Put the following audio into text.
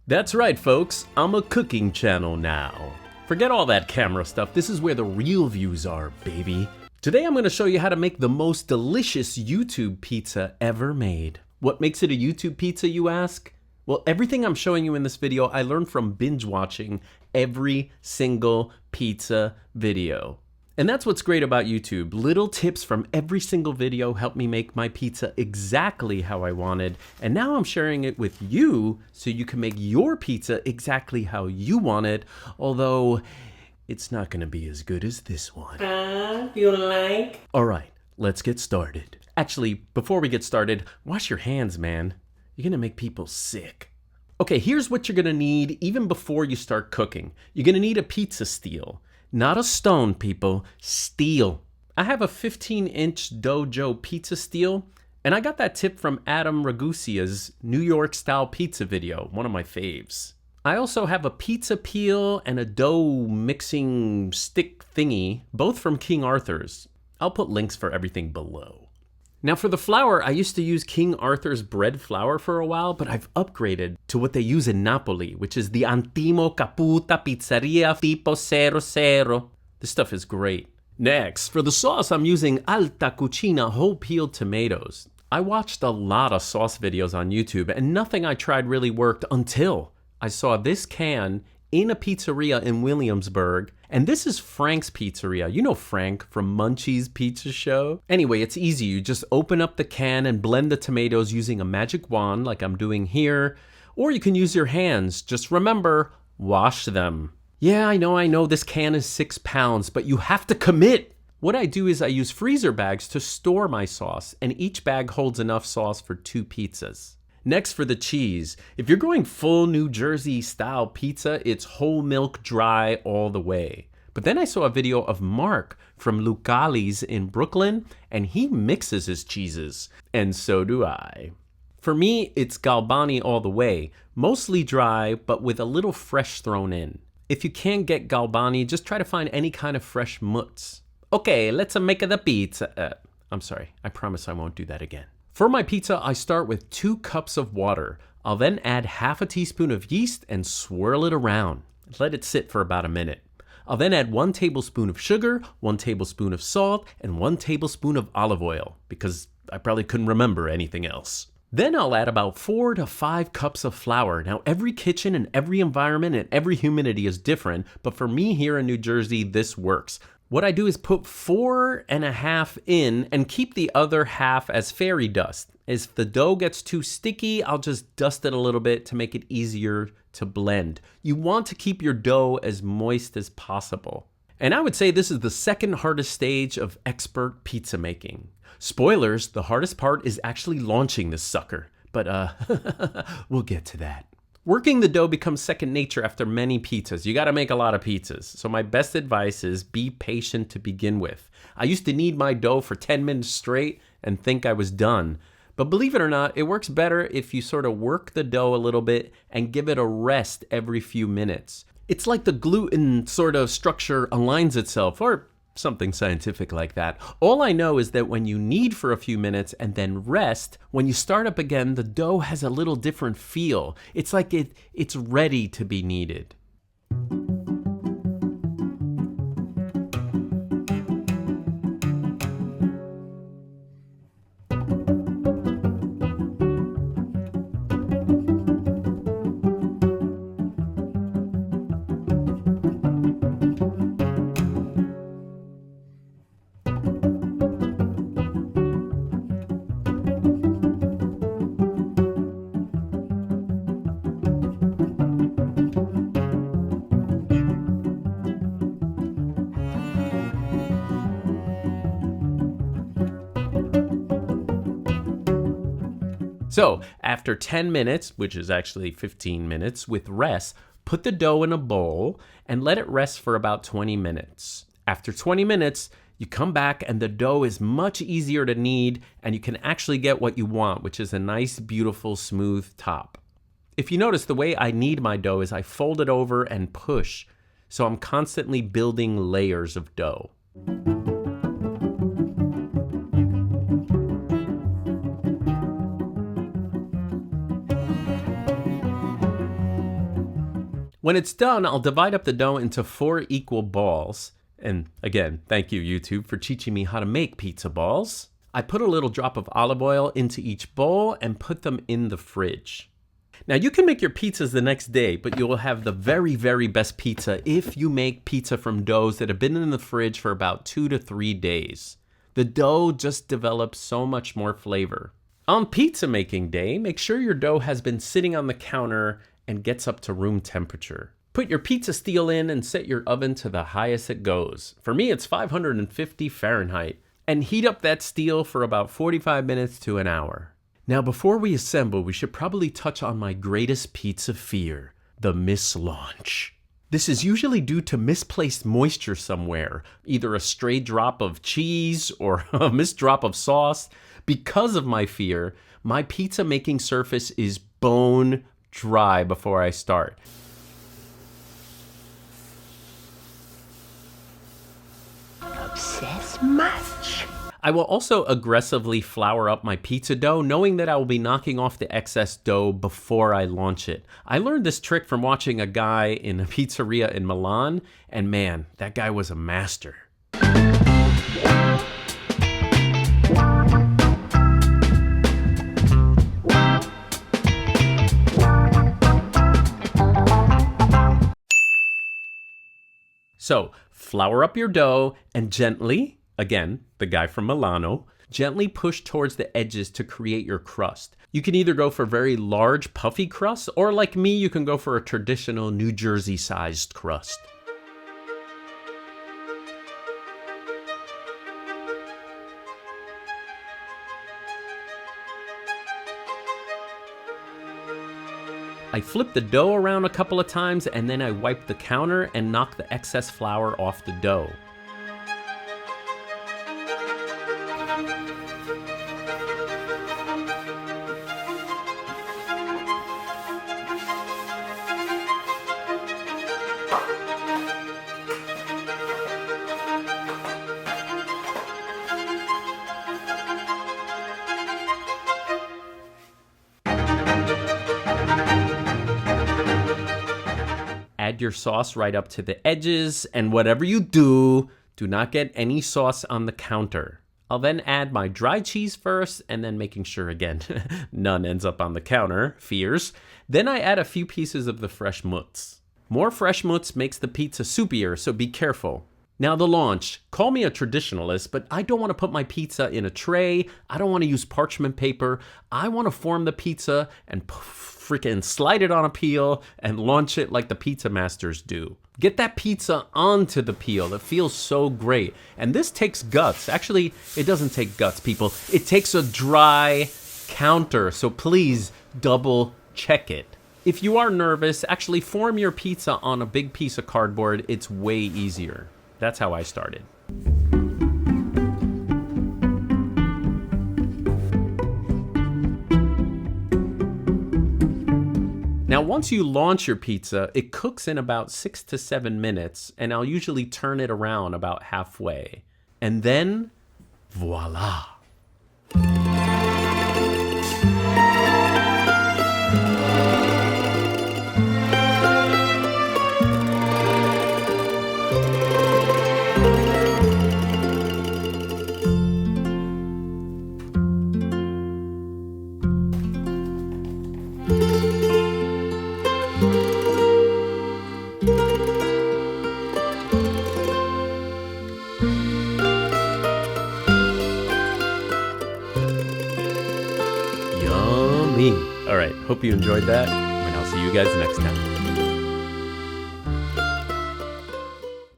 That's right, folks. I'm a cooking channel now. Forget all that camera stuff. This is where the real views are, baby. Today I'm going to show you how to make the most delicious YouTube pizza ever made. What makes it a YouTube pizza, you ask? Well, everything I'm showing you in this video, I learned from binge watching every single pizza video. And that's what's great about YouTube. Little tips from every single video help me make my pizza exactly how I wanted. And now I'm sharing it with you so you can make your pizza exactly how you want it. Although it's not gonna be as good as this one. You like? All right, let's get started. Actually, before we get started, wash your hands, man. You're gonna make people sick. Okay, here's what you're gonna need even before you start cooking. You're gonna need a pizza steel. Not a stone, people, steel. I have a 15-inch Dojo pizza steel, and I got that tip from Adam Ragusia's New York style pizza video, one of my faves. I also have a pizza peel and a dough mixing stick thingy, both from King Arthur's. I'll put links for everything below. Now for the flour, I used to use King Arthur's bread flour for a while, but I've upgraded to what they use in Napoli, which is the Antimo Caputa Pizzeria Tipo 00. This stuff is great. Next, for the sauce, I'm using Alta Cucina whole peeled tomatoes. I watched a lot of sauce videos on YouTube, and nothing I tried really worked until I saw this can in a pizzeria in Williamsburg. And this is Frank's Pizzeria. You know Frank from Munchie's Pizza Show. Anyway, it's easy. You just open up the can and blend the tomatoes using a magic wand like I'm doing here. Or you can use your hands. Just remember, wash them. Yeah, I know, this can is 6 pounds, but you have to commit. What I do is I use freezer bags to store my sauce, and each bag holds enough sauce for 2 pizzas. Next, for the cheese. If you're going full New Jersey style pizza, it's whole milk dry all the way. But then I saw a video of Mark from Lucali's in Brooklyn, and he mixes his cheeses, and so do I. For me, it's Galbani all the way, mostly dry, but with a little fresh thrown in. If you can't get Galbani, just try to find any kind of fresh mutz. Okay, let's make the pizza. I'm sorry, I promise I won't do that again. For my pizza, I start with 2 cups of water. I'll then add half a teaspoon of yeast and swirl it around. Let it sit for about a minute. I'll then add 1 tablespoon of sugar, 1 tablespoon of salt, and 1 tablespoon of olive oil, because I probably couldn't remember anything else. Then I'll add about 4 to 5 cups of flour. Now, every kitchen and every environment and every humidity is different, but for me here in New Jersey, this works. What I do is put 4.5 in and keep the other half as fairy dust. If the dough gets too sticky, I'll just dust it a little bit to make it easier to blend. You want to keep your dough as moist as possible. And I would say this is the second hardest stage of expert pizza making. Spoilers, the hardest part is actually launching this sucker. But we'll get to that. Working the dough becomes second nature after many pizzas. You gotta make a lot of pizzas. So my best advice is be patient to begin with. I used to knead my dough for 10 minutes straight and think I was done. But believe it or not, it works better if you sort of work the dough a little bit and give it a rest every few minutes. It's like the gluten sort of structure aligns itself, or something scientific like that. All I know is that when you knead for a few minutes and then rest, when you start up again, the dough has a little different feel. It's like it's ready to be kneaded. So after 10 minutes, which is actually 15 minutes with rest, put the dough in a bowl and let it rest for about 20 minutes. After 20 minutes, you come back and the dough is much easier to knead and you can actually get what you want, which is a nice, beautiful, smooth top. If you notice, the way I knead my dough is I fold it over and push. So I'm constantly building layers of dough. When it's done, I'll divide up the dough into 4 equal balls. And again, thank you, YouTube, for teaching me how to make pizza balls. I put a little drop of olive oil into each bowl and put them in the fridge. Now, you can make your pizzas the next day, but you will have the very, very best pizza if you make pizza from doughs that have been in the fridge for about 2 to 3 days. The dough just develops so much more flavor. On pizza making day, make sure your dough has been sitting on the counter and gets up to room temperature. Put your pizza steel in and set your oven to the highest it goes. For me, it's 550 Fahrenheit. And heat up that steel for about 45 minutes to an hour. Now, before we assemble, we should probably touch on my greatest pizza fear, the mislaunch. This is usually due to misplaced moisture somewhere, either a stray drop of cheese or a missed drop of sauce. Because of my fear, my pizza making surface is bone dry before I start. Obsessed much. I will also aggressively flour up my pizza dough, knowing that I will be knocking off the excess dough before I launch it. I learned this trick from watching a guy in a pizzeria in Milan, and man, that guy was a master. So, flour up your dough and gently, again, the guy from Milano, gently push towards the edges to create your crust. You can either go for very large, puffy crusts, or like me, you can go for a traditional New Jersey-sized crust. I flip the dough around a couple of times and then I wipe the counter and knock the excess flour off the dough. Add your sauce right up to the edges, and whatever you do, do not get any sauce on the counter. I'll then add my dry cheese first, and then making sure, again, none ends up on the counter, fears. Then I add a few pieces of the fresh mozz. More fresh mozz makes the pizza soupier, so be careful. Now the launch. Call me a traditionalist, but I don't want to put my pizza in a tray. I don't want to use parchment paper. I want to form the pizza and freaking slide it on a peel and launch it like the pizza masters do. Get that pizza onto the peel. It feels so great. And this takes guts. Actually, it doesn't take guts, people. It takes a dry counter. So please double check it. If you are nervous, actually form your pizza on a big piece of cardboard. It's way easier. That's how I started. Now, once you launch your pizza, it cooks in about 6 to 7 minutes, and I'll usually turn it around about halfway. And then, voila. All right, hope you enjoyed that, and I'll see you guys next time.